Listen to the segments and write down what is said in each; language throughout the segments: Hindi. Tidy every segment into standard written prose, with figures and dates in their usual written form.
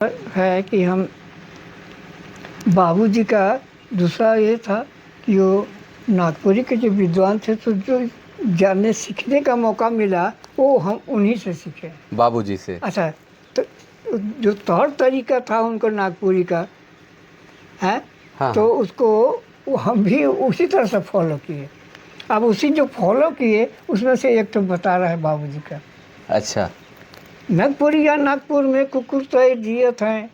है कि हम बाबूजी का दूसरा ये था कि वो नागपुरी के जो विद्वान थे, तो जो जानने सीखने का मौका मिला वो हम उन्हीं से सीखे। बाबूजी से। अच्छा, तो जो तौर तरीका था उनको नागपुरी का है, हाँ तो हाँ। उसको वो हम भी उसी तरह से फॉलो किए। अब उसी जो फॉलो किए उसमें से एक तो बता रहा है बाबूजी का। अच्छा। नागपुरिया नागपुर में कुकुर तय जियत हैं,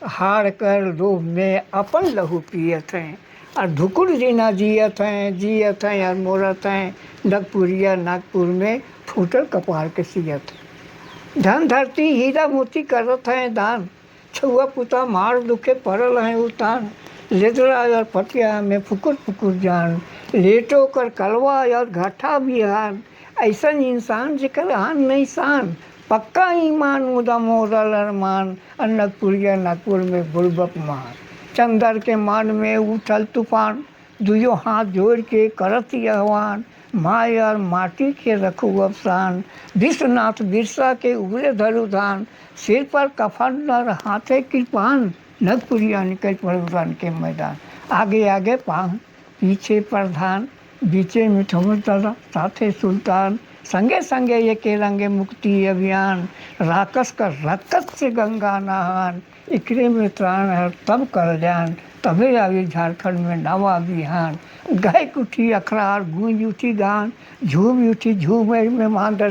हार कर लोभ में अपन लहू पियत हैं, और ढुकुर जीना जियत हैं और मोरत हैं, नागपुरिया नागपुर में फूटल कपार के सियत हैं। धन धरती हीरा मोती करत हैं दान, छुआ पुता मार दुखे पड़ल हैं उतान, लेदरा और पटिया में फुकुर फुकुर जान, लेटो कर कलवा और घाटा बिहान, ऐसा इंसान जेकर आन नहीं शान, पक्का ईमान मुदा मोरल अरमान, नागपुरिया नागपुर में बुड़बक मान, चंदर के मान में उठल तूफान, दुयो हाथ जोड़ के करत आह्वान, माय और माटी के रखू अफसान, विश्वनाथ बिरसा के उगले धरु धान, सिर पर कफन और हाथे कृपान, नागपुरिया निकल पड़े के मैदान, आगे आगे पान पीछे प्रधान, बीचे में ठोमतला साथे सुल्तान, संगे संगे ये के रंगे मुक्ति अभियान, राकस का रक्कत से गंगा नहान, इकरे में त्राण है तब कल्याण, तबे आई झारखंड में नवा बिहान, गाय उठी अखरार गूंज उठी गान, झूम उठी झूम में मांदर